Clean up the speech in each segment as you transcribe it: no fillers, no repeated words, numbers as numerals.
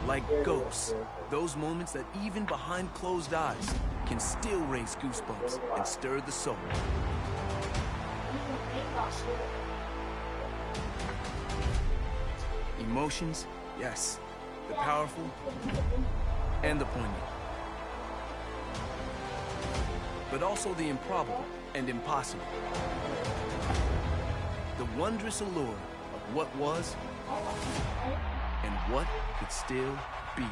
Like ghosts, those moments that even behind closed eyes can still raise goosebumps and stir the soul. Emotions, yes, the powerful and the poignant. But also the improbable and impossible. The wondrous allure of what was and what could still be.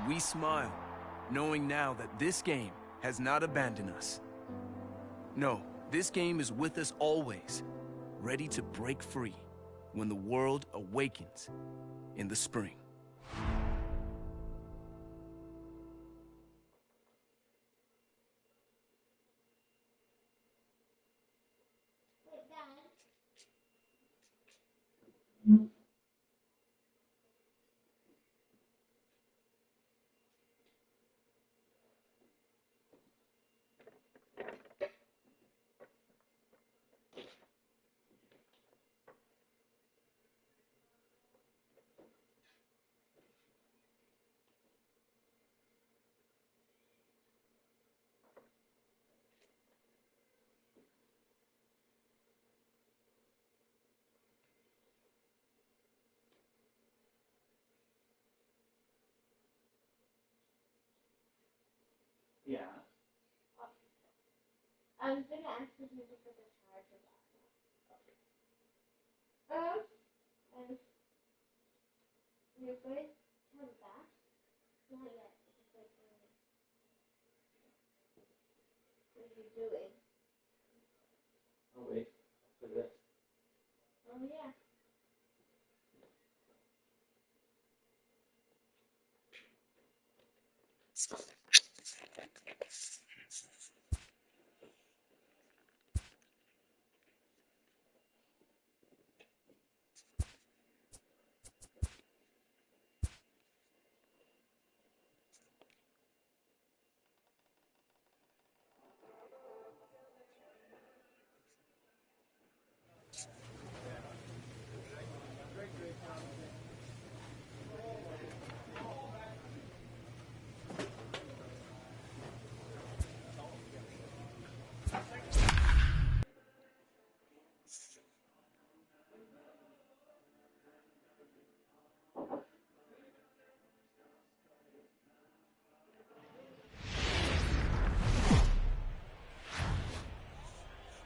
We smile, knowing now that this game has not abandoned us. No, this game is with us always, ready to break free when the world awakens in the spring. Yeah. I was going to ask if you could put the charger back. And you're going to come back? Not yet. It's like, what are you doing? Oh, wait. For this. Oh, yeah.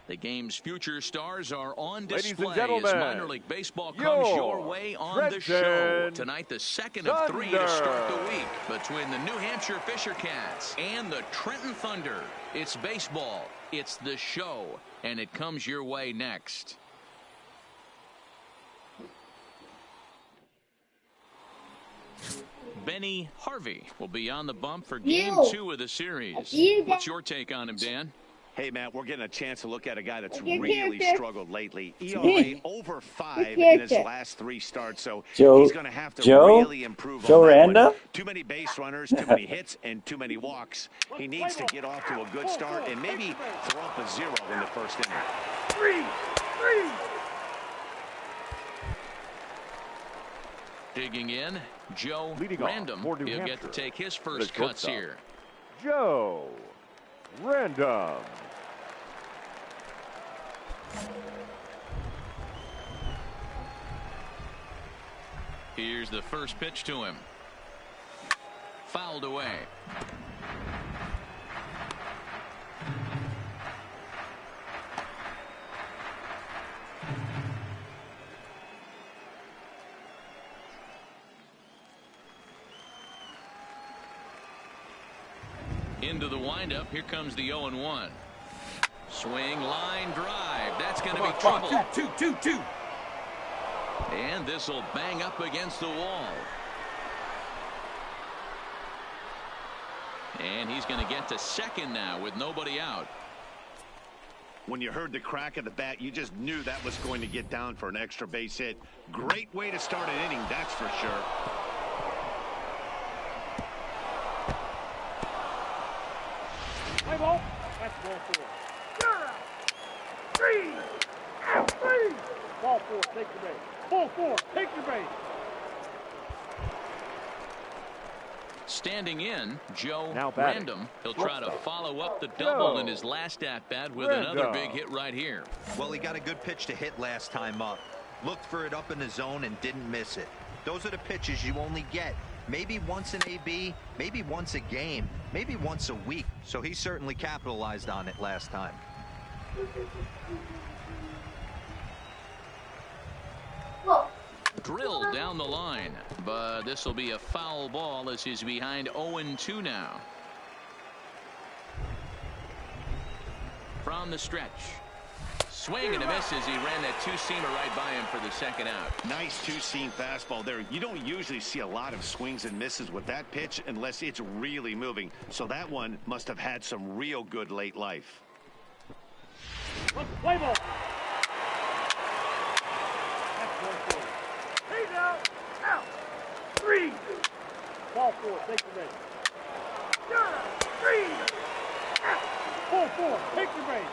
The game's future stars are on display Ladies and gentlemen, as minor league baseball comes your way on the show. Tonight, the second of three to start the week between the New Hampshire Fisher Cats and the Trenton Thunder. It's baseball, it's the show, and it comes your way next. Benny Harvey will be on the bump for game 2 of the series. What's your take on him, Dan? Hey, Matt, we're getting a chance to look at a guy that's really struggled lately. ERA over 5 in his last 3 starts, so he's going to have to really improve on that one. Too many base runners, too many hits, and too many walks. He needs to get off to a good start and maybe throw up a 0 in the first inning. Digging in, Joe Random. He'll get to take his first cuts here. Joe Random. Here's the first pitch to him. Fouled away. Into the windup. Here comes the 0-1. Swing, line drive. That's It's going to be trouble. Two. And this will bang up against the wall. And he's going to get to second now with nobody out. When you heard the crack of the bat, you just knew that was going to get down for an extra base hit. Great way to start an inning, that's for sure. Play ball. That's ball 4. You're out. 3. Out. 3. Ball 4. Take your base. Ball 4. Take your base. Standing in, Joe Random. He'll try to follow up the double in his last at-bat with another big hit right here. Well, he got a good pitch to hit last time up. Looked for it up in the zone and didn't miss it. Those are the pitches you only get. Maybe once an AB, maybe once a game, maybe once a week. So he certainly capitalized on it last time. Drilled down the line, but this will be a foul ball as he's behind 0-2 now. From the stretch. Swing and a miss as he ran that two-seamer right by him for the second out. Nice two-seam fastball there. You don't usually see a lot of swings and misses with that pitch unless it's really moving. So that one must have had some real good late life. Play ball. He's out. 3. Ball 4. Take the base. You're out. 3. Ball 4. Take the base.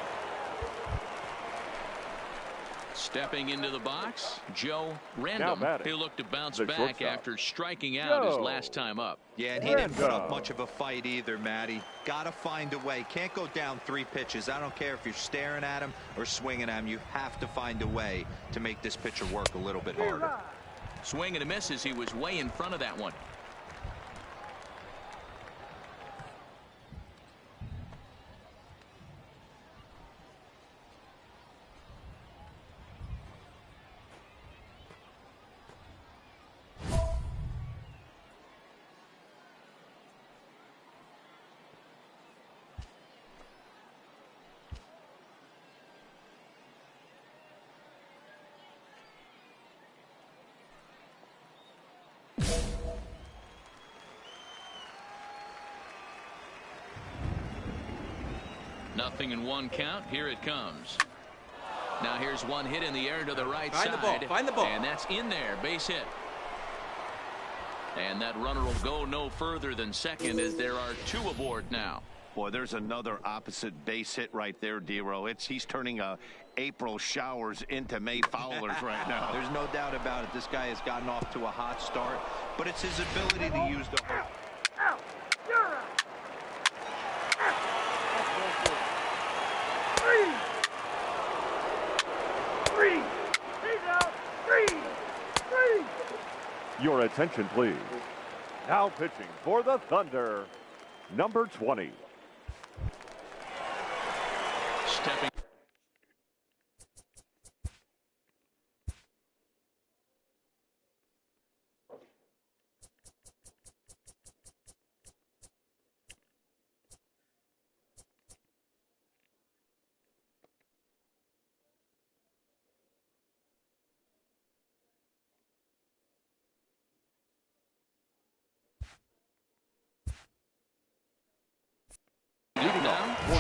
Stepping into the box, Joe Random. He'll look to bounce back after striking out his last time up. Yeah, and he didn't put up much of a fight either, Matty. Got to find a way. Can't go down 3 pitches. I don't care if you're staring at him or swinging at him. You have to find a way to make this pitcher work a little bit harder. Swing and a miss as he was way in front of that one. Nothing in 1 count. Here it comes. Now here's one hit in the air to the right side. Find the ball. And that's in there. Base hit. And that runner will go no further than second as there are 2 aboard now. Boy, there's another opposite base hit right there, D-Row. He's turning April showers into May foulers right now. There's no doubt about it. This guy has gotten off to a hot start, but it's his ability to use the whole. Out. You're out. 3. He's out. 3. Your attention, please. Now pitching for the Thunder, number 20. Stepping.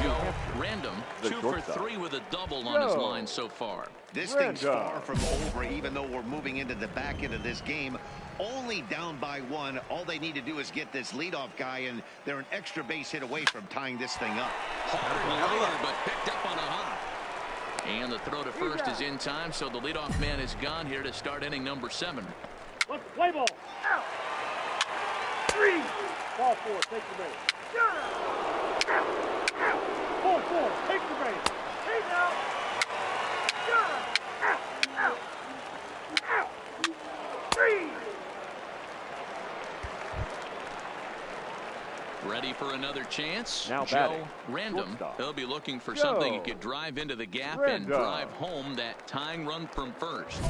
Joe Random, 2 for 3 with a double on his line so far. This thing's far from over, even though we're moving into the back end of this game. Only down by 1. All they need to do is get this leadoff guy, and they're an extra base hit away from tying this thing up. Hard, but picked up on a hop. And the throw to first is in time, so the leadoff man is gone here to start inning number 7. Let's play ball. Out. 3. Ball 4. Take the base. Ball 4. Take the base. He's out. Out. 3. Ready for another chance? Now Joe Random. He'll be looking for something he could drive into the gap and drive home that tying run from first.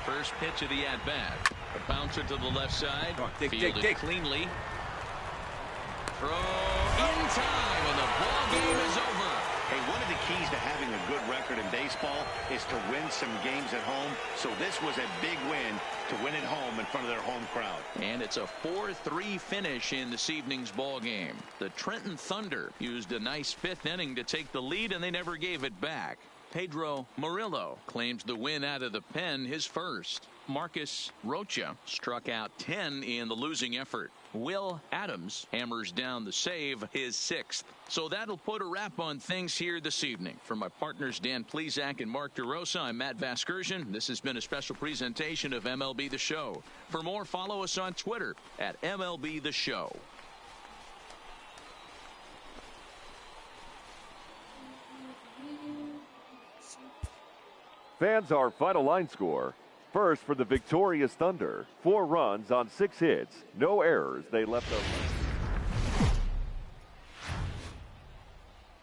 First pitch of the at-bat. A bouncer to the left side. Fielded cleanly. Throw in time, and the ball game is over. Hey, one of the keys to having a good record in baseball is to win some games at home. So this was a big win to win at home in front of their home crowd. And it's a 4-3 finish in this evening's ball game. The Trenton Thunder used a nice fifth inning to take the lead, and they never gave it back. Pedro Murillo claims the win out of the pen, his first. Marcus Rocha struck out 10 in the losing effort. Will Adams hammers down the save, his sixth. So that'll put a wrap on things here this evening. For my partners Dan Plesac and Mark DeRosa, I'm Matt Vasgersian. This has been a special presentation of MLB The Show. For more, follow us on Twitter at MLB The Show. Fans, our final line score. First for the victorious Thunder. 4 runs on 6 hits. No errors. They left us.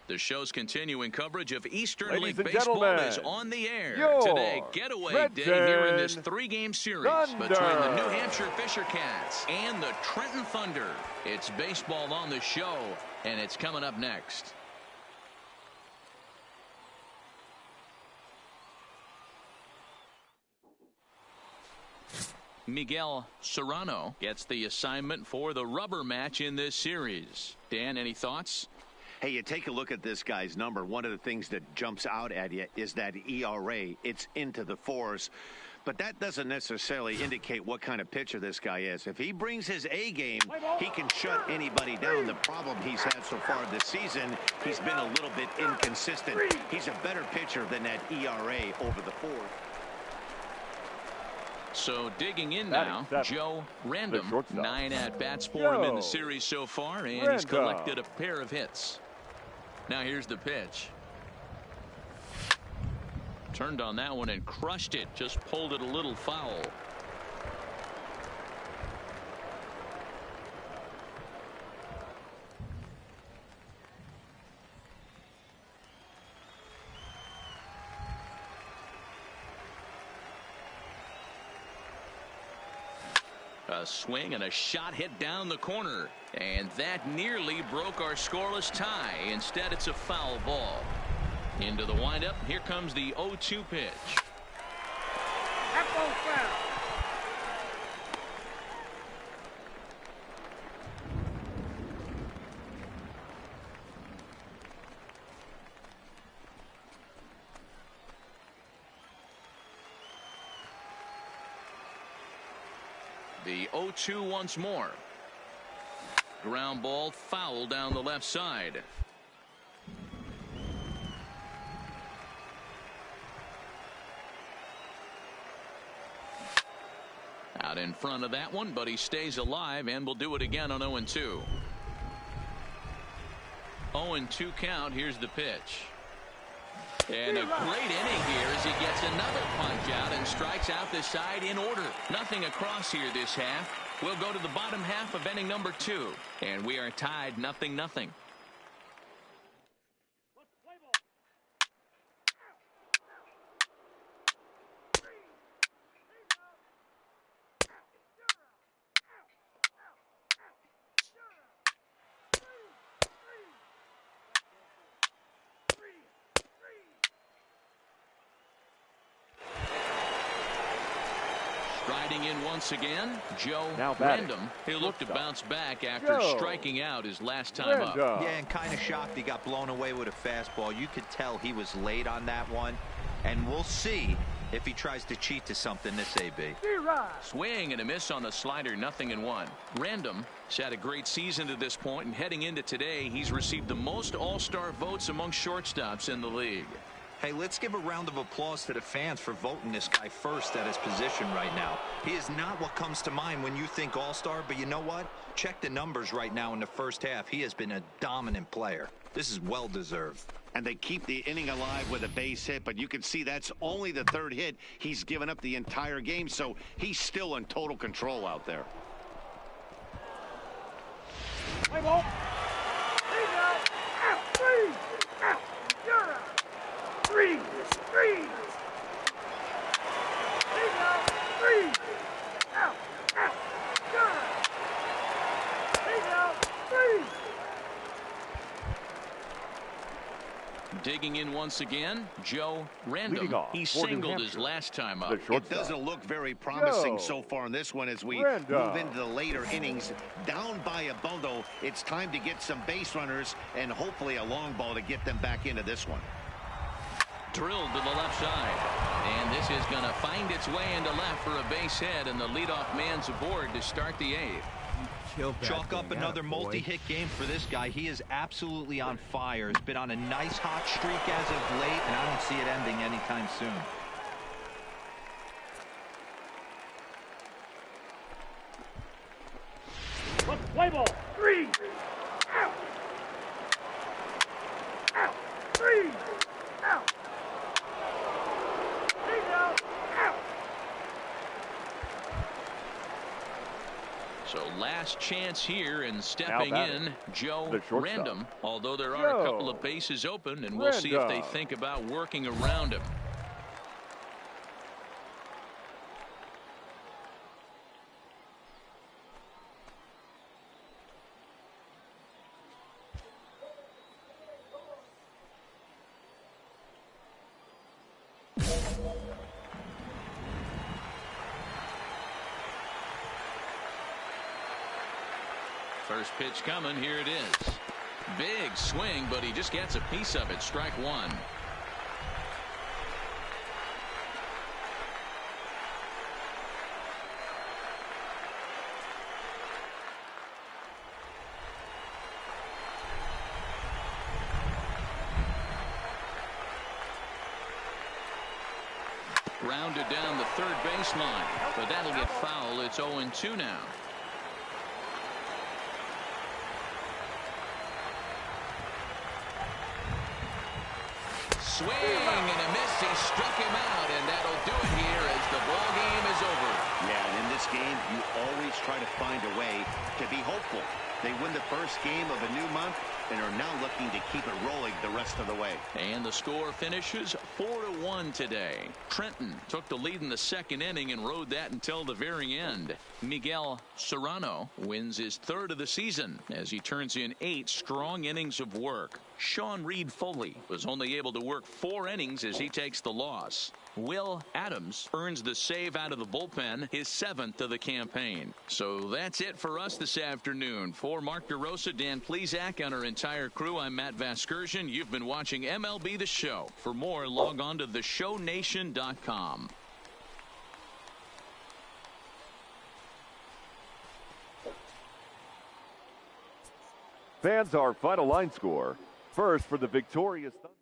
The show's continuing coverage of Eastern Ladies League and Baseball gentlemen, is on the air your today. Getaway day here in this 3-game series Thunder. between the New Hampshire Fisher Cats and the Trenton Thunder. It's baseball on the show, and it's coming up next. Miguel Serrano gets the assignment for the rubber match in this series. Dan, any thoughts? Hey, you take a look at this guy's number. One of the things that jumps out at you is that ERA. It's into the 4s. But that doesn't necessarily indicate what kind of pitcher this guy is. If he brings his A game, he can shut anybody down. The problem he's had so far this season, he's been a little bit inconsistent. He's a better pitcher than that ERA over the 4. So digging in now, Joe Random. 9 at-bats for him in the series so far, and he's collected a pair of hits. Now here's the pitch. Turned on that one and crushed it. Just pulled it a little foul. A swing and a shot hit down the corner, and that nearly broke our scoreless tie. Instead, it's a foul ball. Into the windup. Here comes the 0-2 pitch. Apple foul. The 0-2 once more. Ground ball foul down the left side. Out in front of that one, but he stays alive and will do it again on 0-2. 0-2 count. Here's the pitch. And a great inning here as he gets another punch out and strikes out the side in order. Nothing across here this half. We'll go to the bottom half of inning number 2. And we are tied 0-0. Riding in once again, Joe Random. He'll look to bounce back after striking out his last time up. Yeah, and kind of shocked he got blown away with a fastball. You could tell he was late on that one. And we'll see if he tries to cheat to something this AB. Swing and a miss on the slider, 0-1. Random has had a great season to this point, and heading into today, he's received the most all-star votes among shortstops in the league. Hey, let's give a round of applause to the fans for voting this guy first at his position right now. He is not what comes to mind when you think all-star, but you know what? Check the numbers right now in the first half. He has been a dominant player. This is well-deserved. And they keep the inning alive with a base hit, but you can see that's only the 3rd hit. He's given up the entire game, so he's still in total control out there. Play ball. He's out. Out. 3. Out. You're out. 3. 3. He's out. digging in once again, Joe Random. He singled his last time up. It doesn't look very promising so far in this one as we move into the later innings. Down by a bundle, it's time to get some base runners and hopefully a long ball to get them back into this one. Drilled to the left side. And this is going to find its way into left for a base hit, and the leadoff man's aboard to start the 8th. Chalk up another multi-hit game for this guy. He is absolutely on fire. He's been on a nice hot streak as of late, and I don't see it ending anytime soon. Play ball. 3. Out. Out. 3. Out. So last chance here, and stepping in, Joe Random. Although there are a couple of bases open, and we'll see if they think about working around him. First pitch coming. Here it is. Big swing, but he just gets a piece of it. Strike 1. Grounded down the third baseline, but that'll get foul. It's 0-2 now. Swing and a miss. He struck him out, and that'll do it here as the ball game is over. Yeah, and in this game, you always try to find a way to be hopeful. They win the first game of a new month and are now looking to keep it rolling the rest of the way. And the score finishes 4-1 today. Trenton took the lead in the second inning and rode that until the very end. Miguel Serrano wins his 3rd of the season as he turns in 8 strong innings of work. Sean Reed Foley was only able to work 4 innings as he takes the loss. Will Adams earns the save out of the bullpen, his 7th of the campaign. So that's it for us this afternoon. For Mark DeRosa, Dan Plesac, and our entire crew, I'm Matt Vasgersian. You've been watching MLB The Show. For more, log on to theshownation.com. Fans, our final line score. First for the victorious Thunder.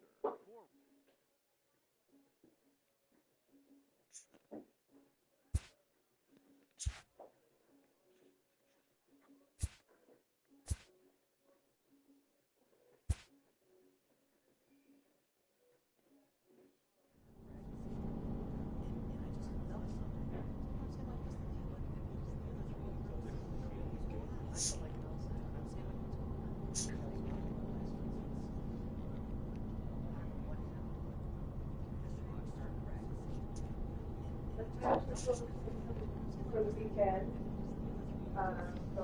For the weekend, so